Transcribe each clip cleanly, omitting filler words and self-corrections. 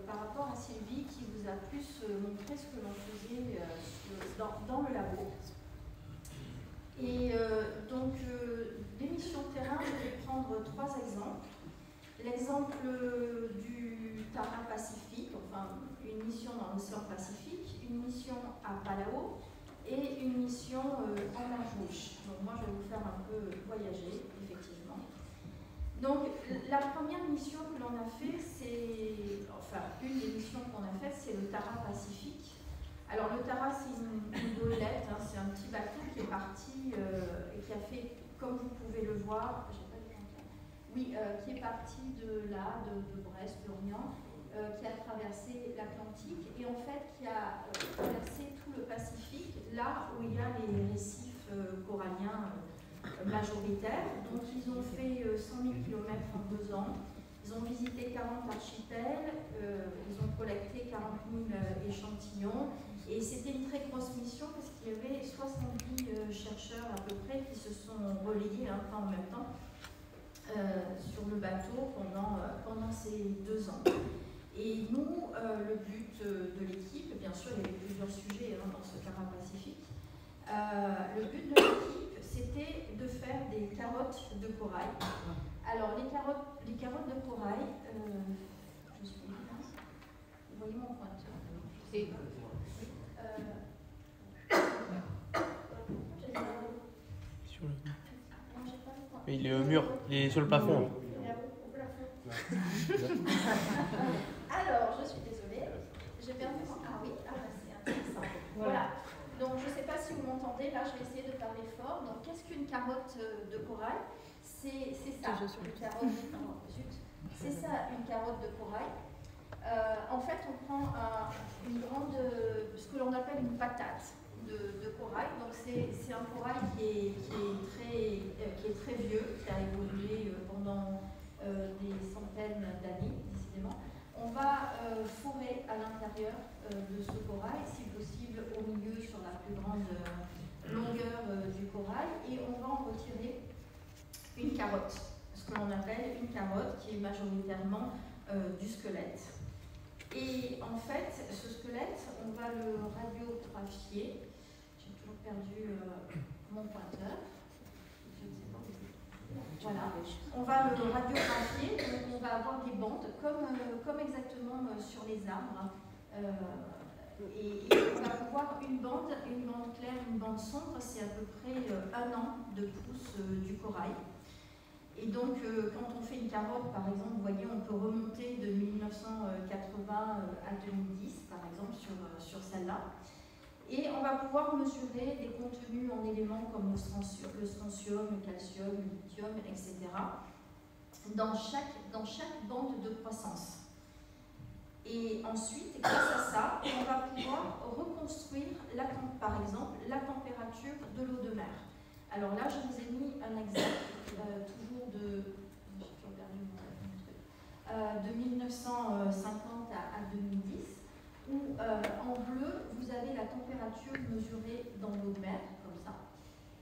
par rapport à Sylvie qui vous a plus montré ce que l'on faisait dans le labo. Et donc, des missions de terrain, je vais prendre 3 exemples. L'exemple du Tara Pacifique, enfin une mission dans l'océan Pacifique, une mission à Palau et une mission en mer Rouge. Donc moi, je vais vous faire un peu voyager, effectivement. Donc, la première mission que l'on a fait, c'est, enfin, une des missions qu'on a faites, c'est le Tara Pacifique. Alors, le Tara, c'est une goélette, hein, c'est un petit bateau qui est parti et qui a fait, comme vous pouvez le voir, oui, qui est parti de là, de Brest, d'Orient, qui a traversé l'Atlantique et en fait qui a traversé tout le Pacifique, là où il y a les récifs coralliens majoritaires. Donc ils ont fait 100 000 km en 2 ans, ils ont visité 40 archipels, ils ont collecté 40 000 échantillons et c'était une très grosse mission parce qu'il y avait 70 chercheurs à peu près qui se sont relayés un peu en même temps sur le bateau pendant ces 2 ans. Et nous, le but de l'équipe, bien sûr, il y avait plusieurs sujets dans ce Tara Pacifique, le but de l'équipe, c'était de faire des carottes de corail. Alors, les carottes de corail, je suis là, vous voyez mon pointeur. C'est il est au mur, il est sur le plafond. Alors, je suis désolée, j'ai perdu mon... Ah oui, c'est intéressant. Voilà, donc je ne sais pas si vous m'entendez, là je vais essayer de parler fort. Donc, qu'est-ce qu'une carotte de corail? C'est ça, une carotte... C'est ça, une carotte de corail. En fait, on prend ce que l'on appelle une patate de corail. Donc c'est un corail qui est très vieux, qui a évolué pendant des centaines d'années, décidément. On va fourrer à l'intérieur de ce corail, si possible au milieu sur la plus grande longueur du corail, et on va en retirer une carotte, ce que l'on appelle une carotte qui est majoritairement du squelette. Et en fait, ce squelette, on va le radiographier. J'ai toujours perdu mon pointeur. Je ne sais pas où c'est. Voilà. On va le radiographier, donc on va avoir des bandes, comme exactement sur les arbres. Et on va voir une bande claire, une bande sombre, c'est à peu près 1 an de pousse du corail. Et donc, quand on fait une carotte, par exemple, vous voyez, on peut remonter de 1980 à 2010, par exemple, sur celle-là. Et on va pouvoir mesurer des contenus en éléments comme le strontium, le calcium, le lithium, etc. dans chaque bande de croissance. Et ensuite, grâce à ça, on va pouvoir reconstruire, par exemple, la température de l'eau de mer. Alors là, je vous ai mis un exemple, toujours de 1950 à 2010, où en bleu, vous avez la température mesurée dans l'eau de mer, comme ça.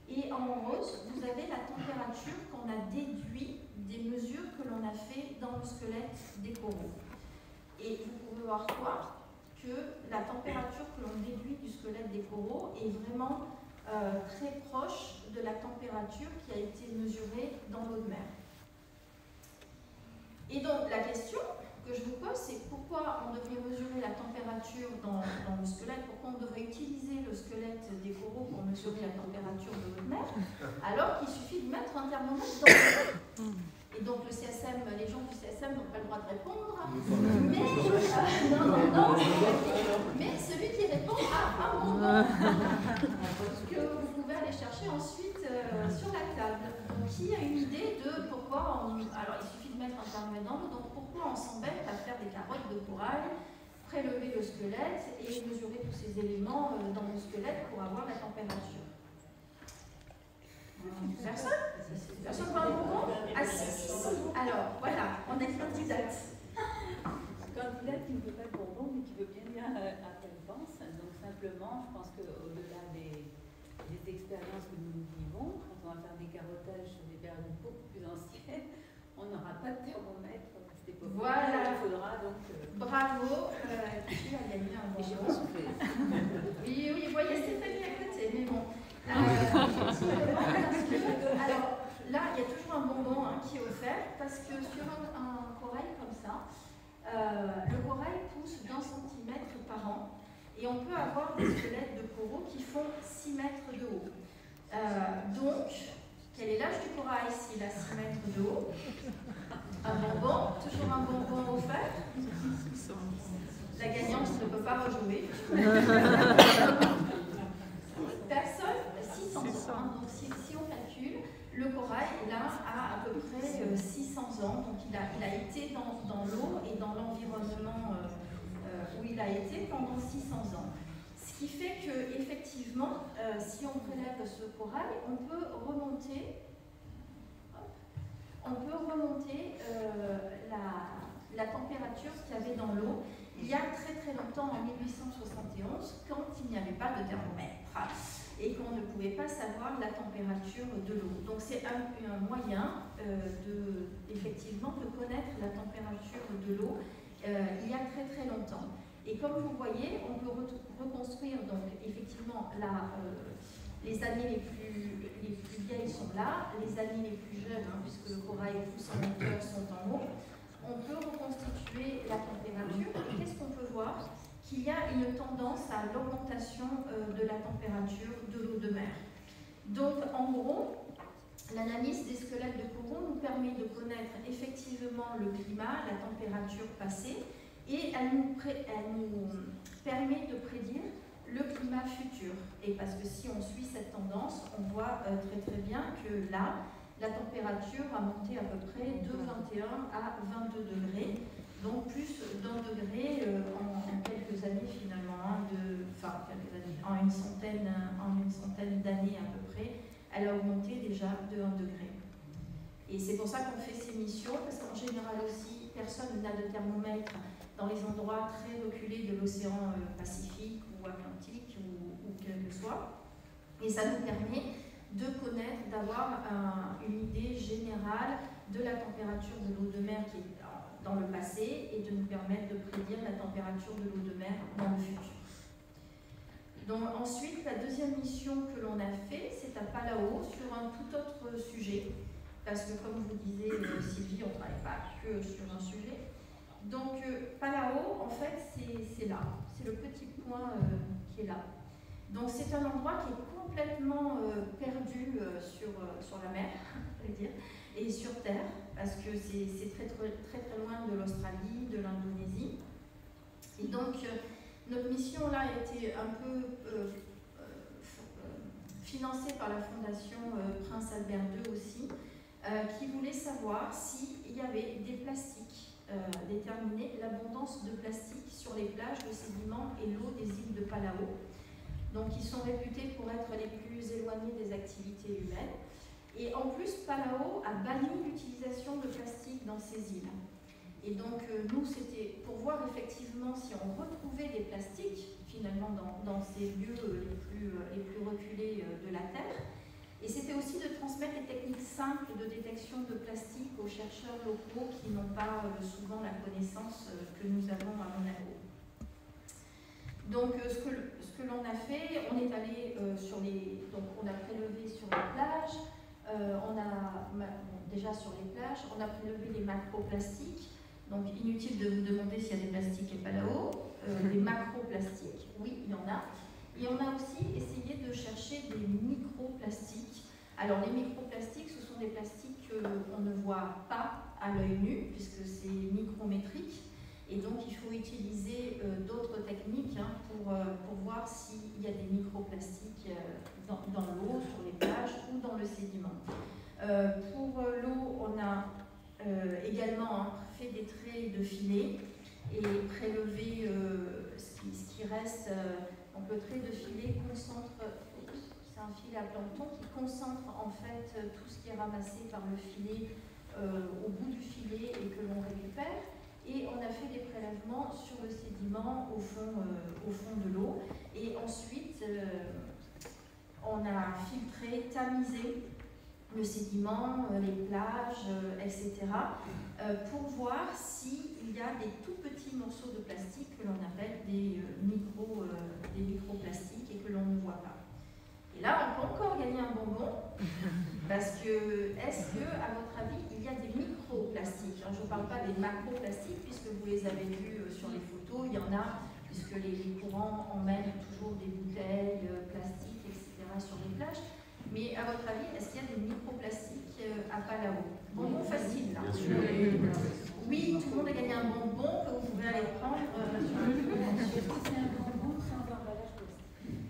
Et en rose, vous avez la température qu'on a déduit des mesures que l'on a fait dans le squelette des coraux. Et vous pouvez voir quoi? Que la température que l'on déduit du squelette des coraux est vraiment très proche de la température qui a été mesurée dans l'eau de mer. Et donc la question que je vous pose, c'est pourquoi on devrait mesurer la température dans le squelette, pourquoi on devrait utiliser le squelette des coraux pour mesurer la température de l'eau de mer, alors qu'il suffit de mettre un thermomètre dans l'eau. Et donc le CSM, les gens du CSM n'ont pas le droit de répondre, mais celui qui répond a un bon nom que vous pouvez aller chercher ensuite sur la table. Donc qui a une idée de pourquoi alors il suffit de mettre un thermomètre dans l'eau, donc pourquoi on s'embête à faire des carottes de corail, prélever le squelette et mesurer tous ces éléments dans le squelette pour avoir la température? Personne? Personne voit un bon? Ah si. Alors, voilà, on a une candidate. Candidate qui ne veut pas de bonbons, mais qui veut bien dire à quoi elle pense. Donc simplement, je pense qu'au-delà des expériences que nous vivons, quand on va faire des carottages sur des périodes beaucoup plus anciennes, on n'aura pas de thermomètre. C'était Voilà. Il faudra donc... Bravo, tu as gagné un bonbon. J'ai pas soufflé. Oui, vous voyez Stéphanie à côté, mais bon. Effectivement, parce que, alors là, il y a toujours un bonbon qui est offert, parce que sur un corail comme ça, le corail pousse d'1 centimètre par an, et on peut avoir des squelettes de coraux qui font 6 mètres de haut. Donc, quel est l'âge du corail s'il a 6 mètres de haut? Un bonbon, toujours un bonbon offert. La gagnante ne peut pas rejouer. Personne, 600 ans. Donc si on calcule, le corail là a à peu près 600 ans. Donc il a été dans l'eau et dans l'environnement où il a été pendant 600 ans. Ce qui fait que effectivement, si on prélève ce corail, on peut remonter la température qu'il y avait dans l'eau il y a très très longtemps, en 1871, quand il n'y avait pas de thermomètre et qu'on ne pouvait pas savoir la température de l'eau. Donc c'est un moyen effectivement de connaître la température de l'eau il y a très très longtemps. Et comme vous voyez, on peut reconstruire donc effectivement les années les plus vieilles sont là, les années les plus jeunes, puisque le corail pousse en hauteur, sont en haut. On peut reconstituer la température et qu'est-ce qu'on peut voir? Qu'il y a une tendance à l'augmentation de la température de l'eau de mer. Donc en gros, l'analyse des squelettes de coraux nous permet de connaître effectivement le climat, la température passée, et elle nous permet de prédire le climat futur. Et parce que si on suit cette tendance, on voit très très bien que là, la température a monté à peu près de 21 à 22 degrés, donc plus d'1 degré en quelques années finalement, en une centaine d'années à peu près, elle a augmenté déjà de 1 degré. Et c'est pour ça qu'on fait ces missions, parce qu'en général aussi, personne n'a de thermomètre dans les endroits très reculés de l'océan Pacifique ou Atlantique ou quel que soit. Et ça nous permet de connaître, d'avoir une idée générale de la température de l'eau de mer qui est dans le passé et de nous permettre de prédire la température de l'eau de mer dans le futur. Donc ensuite, la deuxième mission que l'on a fait, c'est à Palau sur un tout autre sujet, parce que comme vous disiez Sylvie, on ne travaille pas que sur un sujet. Donc Palau, en fait, c'est là, c'est le petit point qui est là. Donc c'est un endroit qui est complètement perdu sur la mer, je veux dire, et sur terre, parce que c'est très, très, très très loin de l'Australie, de l'Indonésie. Et donc notre mission là a été un peu financée par la Fondation Prince Albert II aussi, qui voulait savoir s'il y avait des plastiques, déterminer l'abondance de plastique sur les plages, le sédiment et l'eau des îles de Palau. Donc ils sont réputés pour être les plus éloignés des activités humaines. Et en plus, Palau a banni l'utilisation de plastique dans ces îles. Et donc nous, c'était pour voir effectivement si on retrouvait des plastiques finalement dans ces lieux les plus reculés de la Terre. Et c'était aussi de transmettre les techniques simples de détection de plastique aux chercheurs locaux qui n'ont pas souvent la connaissance que nous avons à Monaco. Donc ce que l'on a fait, on est allé donc on a prélevé sur les plages, déjà sur les plages, on a prélevé les macroplastiques. Donc inutile de vous demander s'il y a des plastiques et pas là-haut. Les macroplastiques, oui, il y en a. Et on a aussi essayé de chercher des microplastiques. Alors les microplastiques, ce sont des plastiques qu'on ne voit pas à l'œil nu, puisque c'est micrométrique. Et donc il faut utiliser d'autres techniques pour voir s'il y a des microplastiques dans l'eau, sur les plages ou dans le sédiment. Pour l'eau, on a également fait des traits de filet et prélevé ce qui reste. Donc le trait de filet concentre, c'est un filet à plancton qui concentre en fait tout ce qui est ramassé par le filet au bout du filet et que l'on récupère. Et on a fait des prélèvements sur le sédiment au fond de l'eau. Et ensuite, on a filtré, tamisé le sédiment, les plages, etc. Pour voir s'il y a des tout petits morceaux de plastique que l'on appelle des microplastiques et que l'on ne voit pas. Et là, on peut encore gagner un bonbon, parce que, est-ce que, à votre avis, il y a des microplastiques? Je ne parle pas des macroplastiques, puisque vous les avez vus sur les photos, il y en a, puisque les courants emmènent toujours des bouteilles, plastiques, etc. sur les plages. Mais à votre avis, est-ce qu'il y a des microplastiques à Palau? Bonbon facile, là. Oui, tout le monde a gagné un bonbon que vous pouvez aller prendre sur le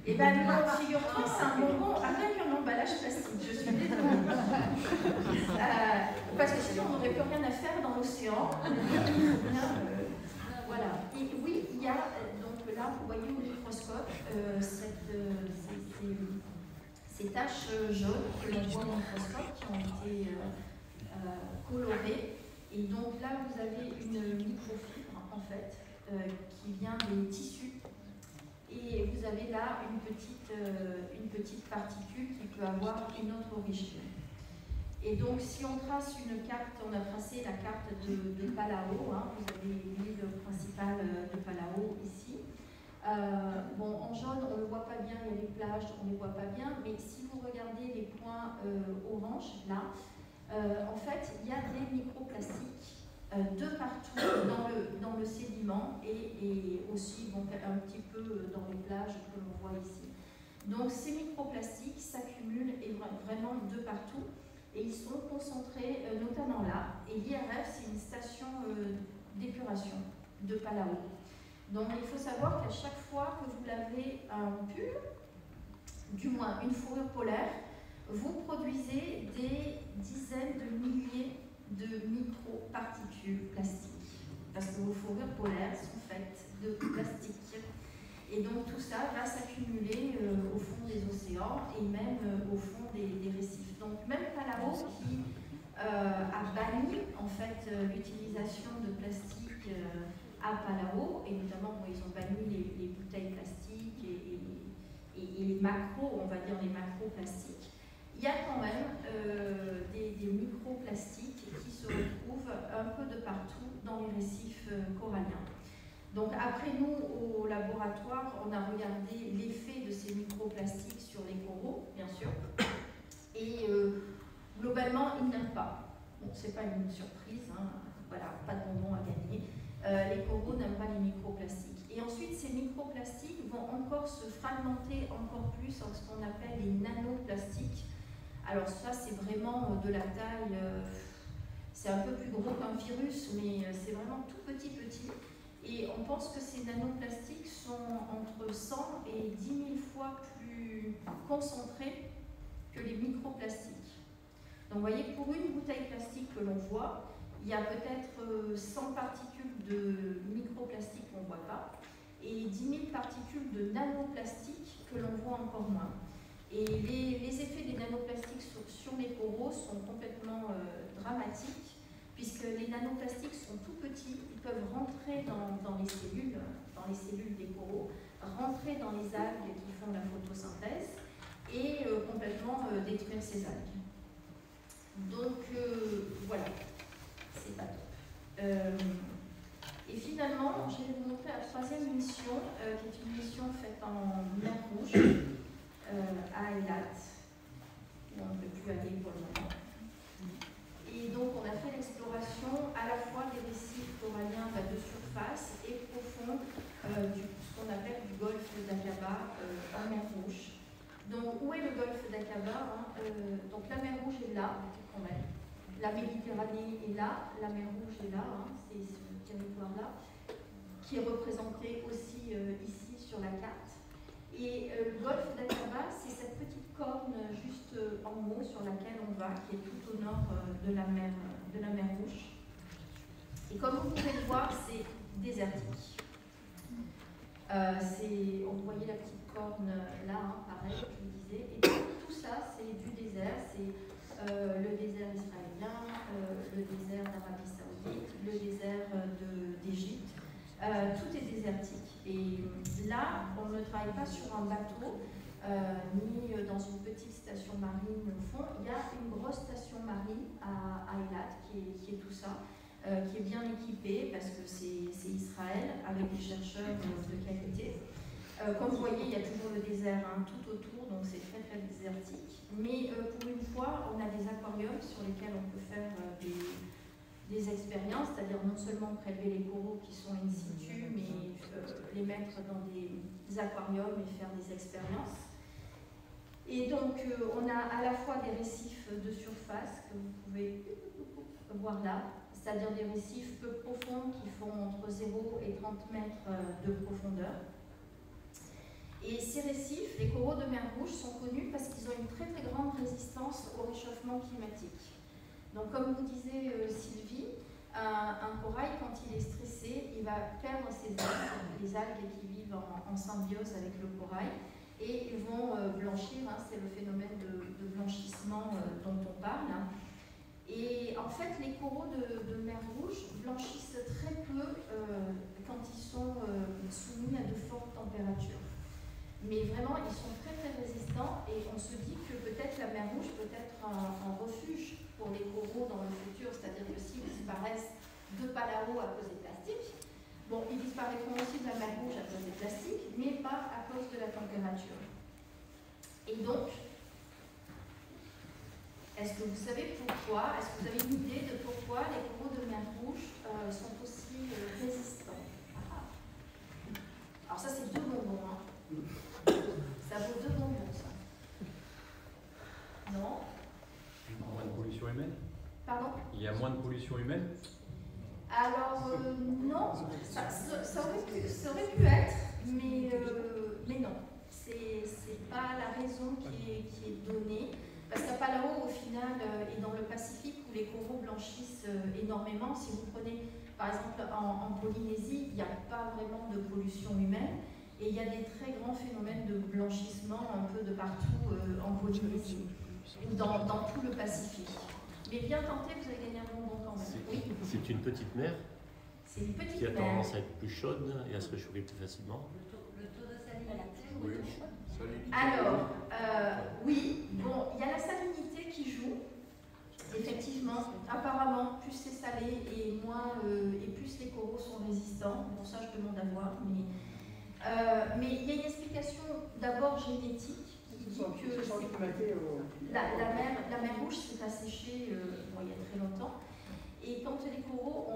Eh bien, figure-toi, c'est un bonbon avec un emballage plastique. Je suis désolée. Parce que sinon, on n'aurait plus rien à faire dans l'océan. Voilà. Et oui, il y a, donc là, vous voyez au microscope, ces taches jaunes que l'on voit au microscope qui ont été colorées. Et donc là, vous avez une microfibre, en fait, qui vient des tissus. Et vous avez là une petite particule qui peut avoir une autre origine. Et donc, si on trace une carte, on a tracé la carte de Palau, hein, vous avez l'île principale de Palau ici. Bon, en jaune, on ne le voit pas bien, il y a les plages, on ne les voit pas bien, mais si vous regardez les points orange, là, en fait, il y a des microplastiques de partout dans le sédiment et aussi donc, un petit peu dans les plages que l'on voit ici. Donc ces microplastiques s'accumulent vraiment de partout et ils sont concentrés notamment là. Et l'IRF, c'est une station d'épuration de Palau. Donc il faut savoir qu'à chaque fois que vous lavez un pull, du moins une fourrure polaire, vous produisez des dizaines de milliers de microparticules plastiques, parce que vos fourrures polaires sont faites de plastique. Et donc tout ça va s'accumuler au fond des océans et même au fond des récifs. Donc même Palau qui a banni en fait l'utilisation de plastique à Palau, et notamment ils ont banni les bouteilles plastiques et les macros, on va dire les macroplastiques. Il y a quand même des microplastiques qui se retrouvent un peu de partout dans les récifs coralliens. Donc après nous, au laboratoire, on a regardé l'effet de ces microplastiques sur les coraux, bien sûr, et globalement, ils n'aiment pas. Bon, c'est pas une surprise, hein. Voilà, pas de bonbons à gagner. Les coraux n'aiment pas les microplastiques. Et ensuite, ces microplastiques vont encore se fragmenter encore plus en ce qu'on appelle les nanoplastiques. Alors ça, c'est vraiment de la taille, c'est un peu plus gros qu'un virus, mais c'est vraiment tout petit. Et on pense que ces nanoplastiques sont entre 100 et 10 000 fois plus concentrés que les microplastiques. Donc vous voyez, pour une bouteille plastique que l'on voit, il y a peut-être 100 particules de microplastique qu'on ne voit pas, et 10 000 particules de nanoplastiques que l'on voit encore moins. Et les effets des nanoplastiques sur les coraux sont complètement dramatiques, puisque les nanoplastiques sont tout petits, ils peuvent rentrer dans les cellules des coraux, rentrer dans les algues qui font la photosynthèse et complètement détruire ces algues. Donc voilà, c'est pas top. Et finalement, je vais vous montrer la troisième mission, qui est une mission faite en mer Rouge. À Eilat, où on ne peut plus aller pour le moment. Et donc on a fait l'exploration à la fois des récifs coralliens de surface et profonds, ce qu'on appelle du golfe d'Aqaba en mer Rouge. Donc où est le golfe d'Aqaba, donc la mer Rouge est là, quand même. La Méditerranée est là, la mer Rouge est là, c'est ce territoire-là, qui est représenté aussi ici sur la carte. Et le golfe d'Aqaba, c'est cette petite corne juste en haut sur laquelle on va, qui est tout au nord de la mer Rouge. Et comme vous pouvez le voir, c'est désertique. On voyait la petite corne là, pareil, je vous disais. Et tout ça, c'est du désert. C'est le désert israélien, le désert d'Arabie Saoudite, le désert d'Égypte. Tout est désertique. Et là, on ne travaille pas sur un bateau, ni dans une petite station marine au fond. Il y a une grosse station marine à Eilat qui est tout ça, qui est bien équipée parce que c'est Israël avec des chercheurs de qualité. Comme vous voyez, il y a toujours le désert tout autour, donc c'est très très désertique. Mais pour une fois, on a des aquariums sur lesquels on peut faire des expériences, c'est-à-dire non seulement prélever les coraux qui sont in situ, mais les mettre dans des aquariums et faire des expériences. Et donc, on a à la fois des récifs de surface que vous pouvez voir là, c'est-à-dire des récifs peu profonds qui font entre 0 et 30 mètres de profondeur. Et ces récifs, les coraux de mer Rouge, sont connus parce qu'ils ont une très très grande résistance au réchauffement climatique. Donc comme vous disait Sylvie, un corail, quand il est stressé, il va perdre ses algues, les algues qui vivent en symbiose avec le corail, et ils vont blanchir, c'est le phénomène de blanchissement dont on parle. Et en fait, les coraux de mer Rouge blanchissent très peu quand ils sont soumis à de fortes températures. Mais vraiment, ils sont très très résistants et on se dit que peut-être la mer Rouge peut être un refuge pour les coraux dans le futur, c'est-à-dire que s'ils disparaissent de Palau à cause des plastiques, bon, ils disparaîtront aussi de la mer Rouge à cause des plastiques, mais pas à cause de la température. Et donc, est-ce que vous savez pourquoi, est-ce que vous avez une idée de pourquoi les coraux de mer Rouge sont aussi résistants? Alors ça, c'est 2 bonbons, hein. Ça vaut 2 bonbons, ça. Non? Moins de pollution humaine? Pardon? Il y a moins de pollution humaine? Alors, non, ça aurait pu être, mais non. C'est pas la raison qui est donnée. Parce qu'à Palau, au final, et dans le Pacifique, où les coraux blanchissent énormément, si vous prenez, par exemple, en Polynésie, il n'y a pas vraiment de pollution humaine. Et il y a des très grands phénomènes de blanchissement un peu de partout en Polynésie, ou dans tout le Pacifique. Mais bien tenté, vous avez gagné un bonbon quand même. Oui. C'est une petite mer C'est une petite qui a mer. tendance à être plus chaude et à se réchauffer plus facilement. Le taux de salinité ou Oui. de chaude? Alors, oui, bon, il y a la salinité qui joue. Effectivement, apparemment, plus c'est salé et plus les coraux sont résistants. Bon, ça, je demande à voir. Mais il y a une explication d'abord génétique qui dit que la mer Rouge s'est asséchée il y a très longtemps. Et quand les coraux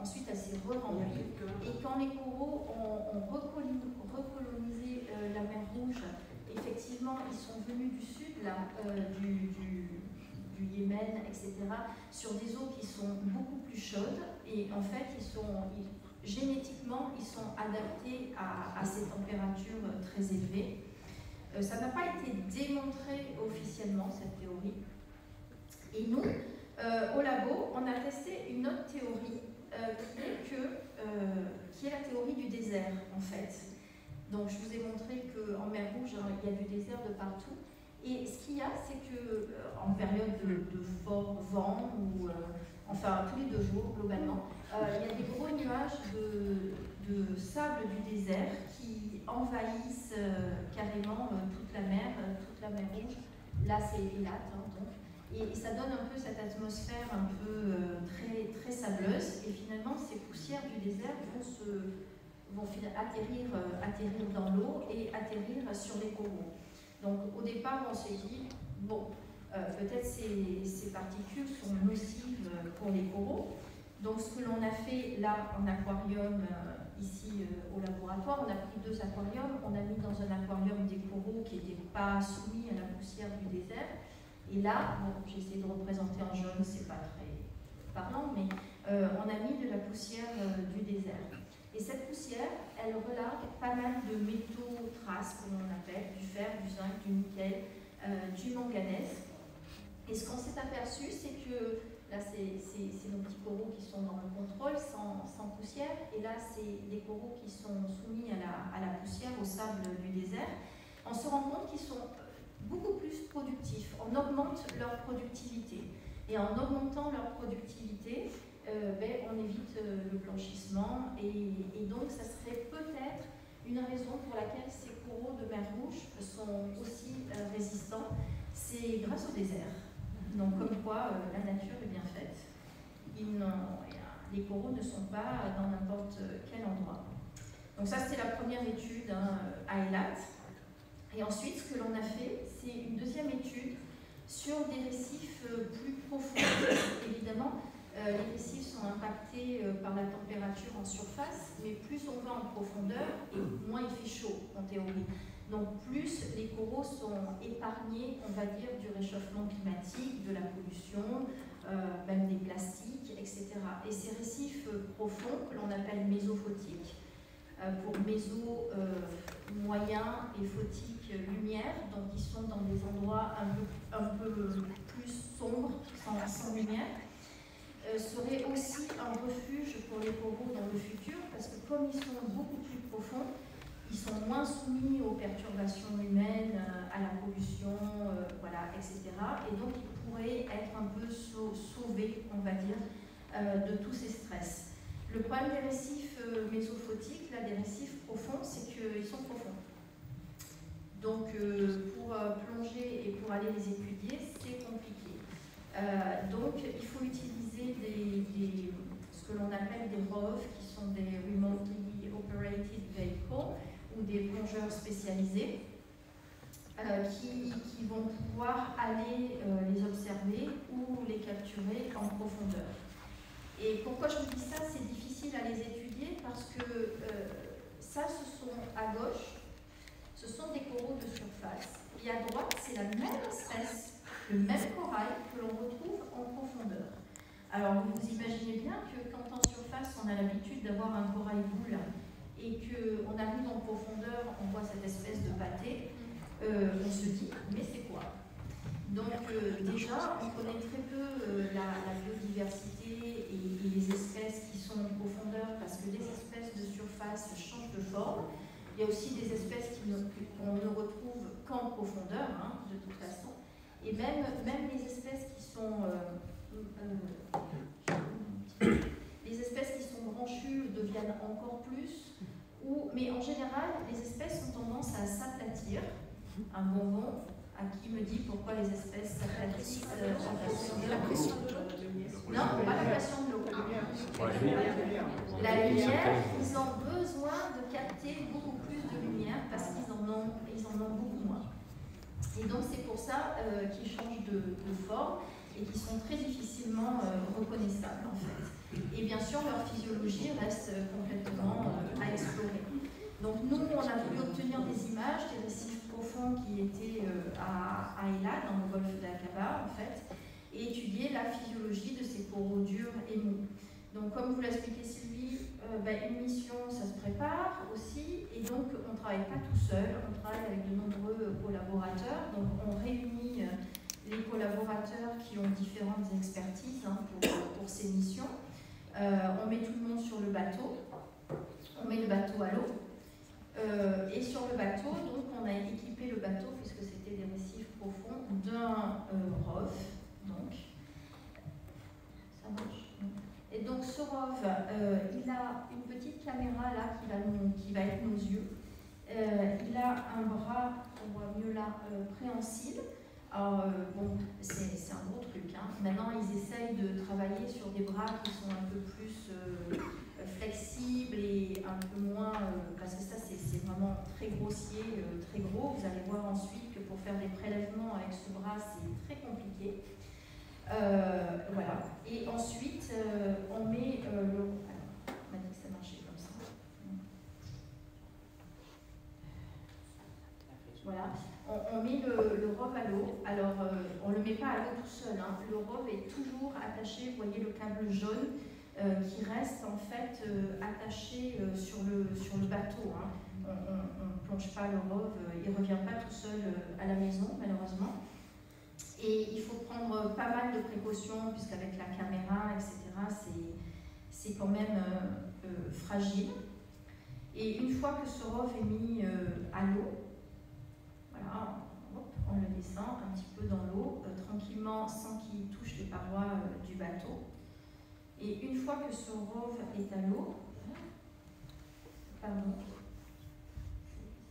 ensuite elle s'est re-remplie, et quand les coraux ont recolonisé la mer Rouge, effectivement, ils sont venus du sud, là, du Yémen, etc., sur des eaux qui sont beaucoup plus chaudes, et en fait, génétiquement, ils sont adaptés à ces températures très élevées. Ça n'a pas été démontré officiellement, cette théorie. Et nous, au labo, on a testé une autre théorie qui est la théorie du désert, en fait. Donc, je vous ai montré qu'en mer Rouge, il y a du désert de partout. Et ce qu'il y a, c'est qu'en période de fort vent, ou enfin tous les 2 jours globalement, il y a des gros nuages de sable du désert qui envahissent carrément toute la mer Rouge. Là, c'est Eilat, donc. Et ça donne un peu cette atmosphère un peu très, très sableuse. Et finalement, ces poussières du désert vont atterrir dans l'eau et atterrir sur les coraux. Donc au départ, on s'est dit, bon, peut-être ces particules sont nocives pour les coraux. Donc ce que l'on a fait là en aquarium, ici au laboratoire, on a pris 2 aquariums, on a mis dans un aquarium des coraux qui n'étaient pas soumis à la poussière du désert. Et là, bon, j'ai essayé de représenter en jaune, c'est pas très parlant, mais on a mis de la poussière du désert. Et cette poussière, elle relargue pas mal de métaux traces, comme on appelle, du fer, du zinc, du nickel, du manganèse. Et ce qu'on s'est aperçu, c'est que là, c'est nos petits coraux qui sont dans le contrôle, sans poussière. Et là, c'est des coraux qui sont soumis à la poussière, au sable du désert. On se rend compte qu'ils sont beaucoup plus productifs. On augmente leur productivité. Et en augmentant leur productivité, on évite le blanchissement. Et donc, ça serait peut-être une raison pour laquelle ces coraux de mer Rouge sont aussi résistants, c'est grâce au désert. Donc comme quoi la nature est bien faite. Les coraux ne sont pas dans n'importe quel endroit. Donc ça c'est la première étude à Eilat. Et ensuite ce que l'on a fait, c'est une deuxième étude sur des récifs plus profonds. Évidemment, les récifs sont impactés par la température en surface, mais plus on va en profondeur et moins il fait chaud en théorie. Donc plus les coraux sont épargnés, on va dire, du réchauffement climatique, de la pollution, même des plastiques, etc. Et ces récifs profonds, que l'on appelle mésophotiques, pour méso moyen et photique lumière, donc ils sont dans des endroits un peu plus sombres, sans lumière, serait aussi un refuge pour les coraux dans le futur, parce que comme ils sont beaucoup plus profonds, ils sont moins soumis aux perturbations humaines, à la pollution, voilà, etc. Et donc ils pourraient être un peu sauvés, on va dire, de tous ces stress. Le problème des récifs mésophotiques, là, des récifs profonds, c'est qu'ils sont profonds. Donc pour plonger et pour aller les étudier, c'est compliqué. Donc il faut utiliser ce que l'on appelle des ROV, qui sont des Remotely Operated Vehicles, ou des plongeurs spécialisés, qui vont pouvoir aller les observer ou les capturer en profondeur. Et pourquoi je vous dis ça, c'est difficile à les étudier parce que ça, ce sont à gauche, ce sont des coraux de surface, et à droite, c'est la même espèce, le même corail que l'on retrouve en profondeur. Alors, vous imaginez bien que quand en surface, on a l'habitude d'avoir un corail boule et qu'on arrive en profondeur, on voit cette espèce de pâté, on se dit, mais c'est quoi? Donc déjà, on connaît très peu la biodiversité et les espèces qui sont en profondeur, parce que les espèces de surface changent de forme. Il y a aussi des espèces qu'on ne retrouve qu'en profondeur, de toute façon. Et même les espèces qui sont branchues deviennent encore plus. Mais en général, les espèces ont tendance à s'aplatir. Un bonbon à qui me dit pourquoi les espèces s'aplatissent en profondeur. La pression de l'eau. Non, pas la pression de l'eau. La lumière, ils ont besoin de capter beaucoup plus de lumière parce qu'ils en ont beaucoup moins. Et donc c'est pour ça qu'ils changent de forme et qu'ils sont très difficilement reconnaissables en fait. Et bien sûr, leur physiologie reste complètement à explorer. Donc nous, on a voulu obtenir des images des récifs profonds qui étaient à Eilat, dans le golfe d'Aqaba en fait, et étudier la physiologie de ces coraux durs et mous. Donc comme vous l'expliquait Sylvie, une mission, ça se prépare aussi, et donc on ne travaille pas tout seul, on travaille avec de nombreux collaborateurs, donc on réunit les collaborateurs qui ont différentes expertises pour ces missions. On met tout le monde sur le bateau, on met le bateau à l'eau, et sur le bateau, donc on a équipé le bateau, puisque c'était des récifs profonds, d'un ROV, donc ça marche. Et donc ce ROV, il a une petite caméra là qui va être nos yeux. Il a un bras, on voit mieux là, préhensile. Alors bon, c'est un gros truc. Maintenant, ils essayent de travailler sur des bras qui sont un peu plus flexibles et un peu moins, parce que ça c'est vraiment très grossier, très gros. Vous allez voir ensuite que pour faire des prélèvements avec ce bras, c'est très compliqué. Voilà. Et ensuite, on met le... Alors, on m'a dit que ça marchait comme ça. Voilà. On met le ROV à l'eau. Alors, on ne le met pas à l'eau tout seul. Le ROV est toujours attaché, vous voyez le câble jaune qui reste en fait attaché sur le bateau. On ne plonge pas le ROV, il ne revient pas tout seul à la maison, malheureusement. Et il faut prendre pas mal de précautions, puisqu'avec la caméra, etc., c'est quand même fragile. Et une fois que ce ROV est mis à l'eau, voilà, on le descend un petit peu dans l'eau, tranquillement, sans qu'il touche les parois du bateau. Et une fois que ce ROV est à l'eau, pardon,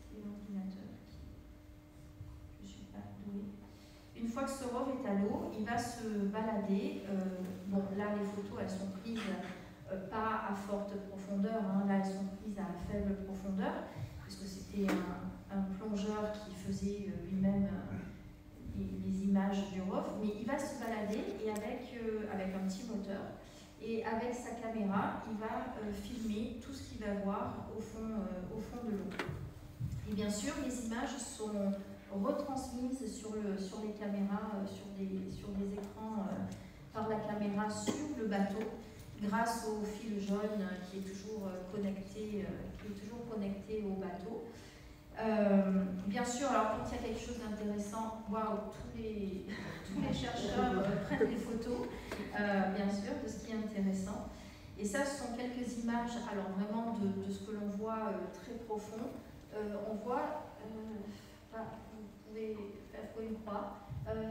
c'est l'ordinateur. rove est à l'eau, il va se balader. Bon, là, les photos, elles sont prises pas à forte profondeur, hein. Là, elles sont prises à faible profondeur, parce que c'était un plongeur qui faisait lui-même les images du rove. Mais il va se balader et avec un petit moteur. Et avec sa caméra, il va filmer tout ce qu'il va voir au fond de l'eau. Et bien sûr, les images sont retransmises sur les caméras, sur des écrans par la caméra sur le bateau, grâce au fil jaune qui est toujours connecté au bateau. Bien sûr, alors quand il y a quelque chose d'intéressant, waouh, tous les chercheurs prennent des photos, bien sûr, de ce qui est intéressant. Et ça, ce sont quelques images, alors vraiment de ce que l'on voit très profond. On voit, vous pouvez faire une croix.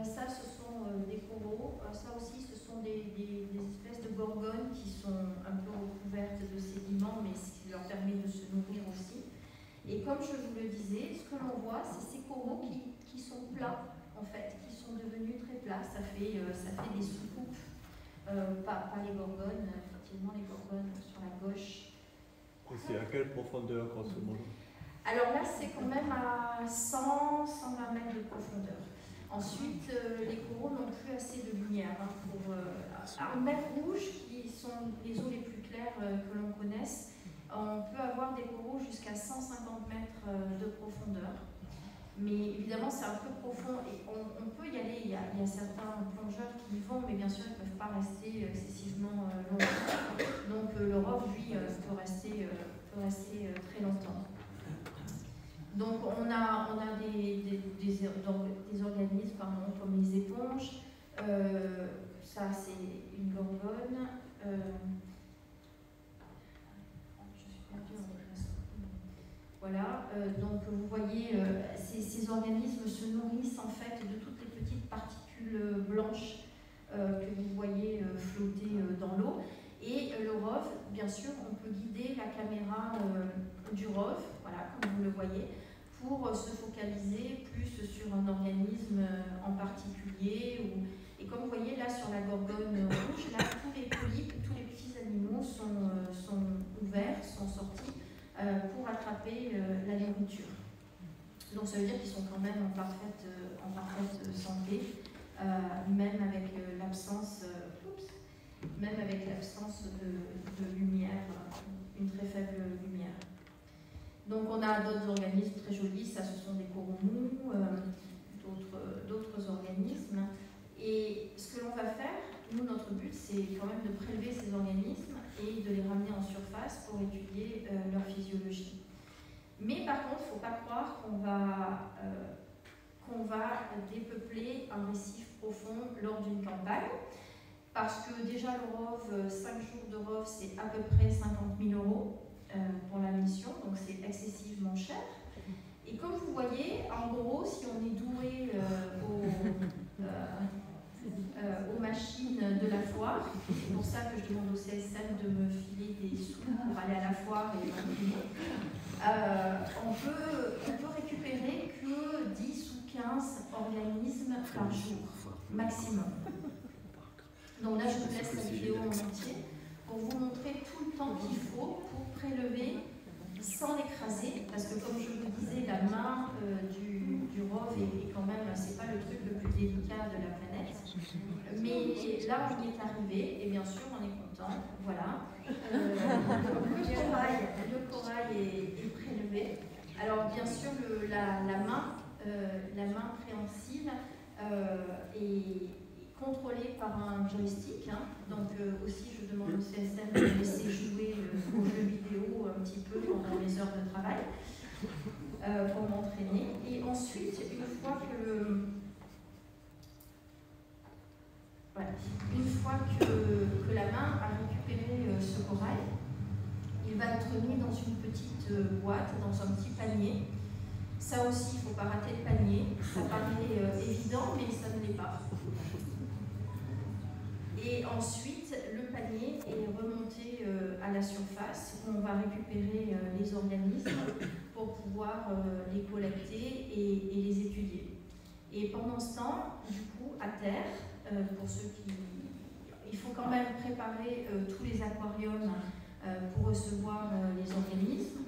Ça, ce sont des coraux. Ça aussi, ce sont des espèces de gorgones qui sont un peu recouvertes de sédiments, mais ce qui leur permet de se nourrir aussi. Et comme je vous le disais, ce que l'on voit, c'est ces coraux qui sont plats, en fait, qui sont devenus très plats. Ça fait des soucoupes, pas les gorgones, effectivement, les gorgones sur la gauche. Et c'est à quelle profondeur, grosso modo? Alors là, c'est quand même à 100-120 mètres de profondeur. Ensuite, les coraux n'ont plus assez de lumière pour... en mer Rouge, qui sont les eaux les plus claires que l'on connaisse, on peut avoir des coraux jusqu'à 150 mètres de profondeur. Mais évidemment, c'est un peu profond et on peut y aller. Il y a certains plongeurs qui y vont, mais bien sûr, ils ne peuvent pas rester excessivement longtemps. Donc le rove, lui, peut rester très longtemps. Donc on a des organismes comme les éponges. Ça, c'est une gorgone. Voilà, donc vous voyez, ces organismes se nourrissent en fait de toutes les petites particules blanches que vous voyez flotter dans l'eau. Et le rove, bien sûr, on peut guider la caméra du rove, voilà, comme vous le voyez, pour se focaliser plus sur un organisme en particulier. Et comme vous voyez là sur la gorgone rouge, là, tous les polypes, tous les petits animaux sont ouverts, sont sortis pour attraper la nourriture. Donc ça veut dire qu'ils sont quand même en parfaite santé, même avec l'absence de lumière, une très faible lumière. Donc on a d'autres organismes très jolis, ça ce sont des coraux mous, d'autres organismes. Et ce que l'on va faire, nous notre but c'est quand même de prélever ces organismes et de les ramener en surface pour étudier leur physiologie. Mais par contre, il ne faut pas croire qu'on va dépeupler un récif profond lors d'une campagne, parce que déjà le rove, 5 jours de rove, c'est à peu près 50 000 € pour la mission, donc c'est excessivement cher. Et comme vous voyez, en gros, si on est doué aux machines de la foire, c'est pour ça que je demande au CSM de me filer des sous pour aller à la foire et m'imprimer, on peut récupérer que 10 ou 15 organismes par jour, maximum. Donc là, je vous laisse la vidéo en entier pour vous montrer tout le temps qu'il faut pour prélever sans l'écraser, parce que comme je vous disais, la main du rove est quand même, c'est pas le truc le plus délicat de la planète. Mais là, on y est arrivé, et bien sûr, on est content. Voilà. Le corail est prélevé. Alors, bien sûr, la main préhensile est contrôlée par un joystick. Donc, aussi, je demande au CSM de me laisser jouer aux jeux vidéo un petit peu pendant les heures de travail pour m'entraîner. Et ensuite, une fois que la main a récupéré ce corail, il va être mis dans une petite boîte, dans un petit panier. Ça aussi, il ne faut pas rater le panier. Ça paraît évident, mais ça ne l'est pas. Et ensuite, le panier est remonté à la surface, où on va récupérer les organismes pour pouvoir les collecter et les étudier. Et pendant ce temps, du coup, à terre, pour ceux qui... Il faut quand même préparer tous les aquariums pour recevoir les organismes.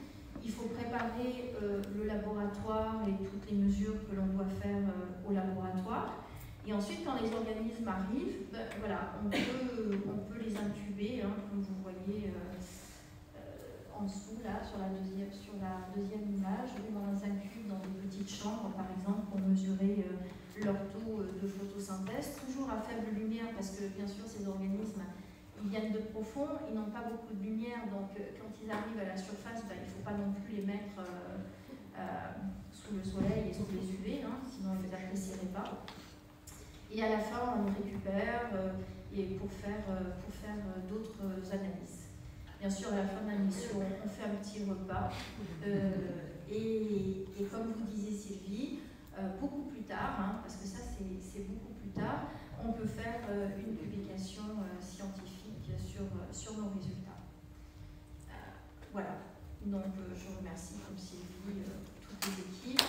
Il faut préparer le laboratoire et toutes les mesures que l'on doit faire au laboratoire. Et ensuite, quand les organismes arrivent, ben, voilà, on peut les incuber, hein, comme vous voyez en dessous, là, sur la deuxième image. On les incube dans des petites chambres, par exemple, pour mesurer leur taux de photosynthèse, toujours à faible lumière, parce que, bien sûr, ces organismes, ils viennent de profond, ils n'ont pas beaucoup de lumière, donc quand ils arrivent à la surface, ben, il ne faut pas non plus les mettre sous le soleil et sous les UV, hein, sinon ils ne les apprécieraient pas. Et à la fin, on les récupère pour faire d'autres analyses. Bien sûr, à la fin de la mission, on fait un petit repas. Et comme vous disiez, Sylvie, beaucoup plus tard, hein, parce que ça c'est beaucoup plus tard, on peut faire une publication scientifique sur nos résultats. Voilà. Donc je remercie comme Sylvie toutes les équipes.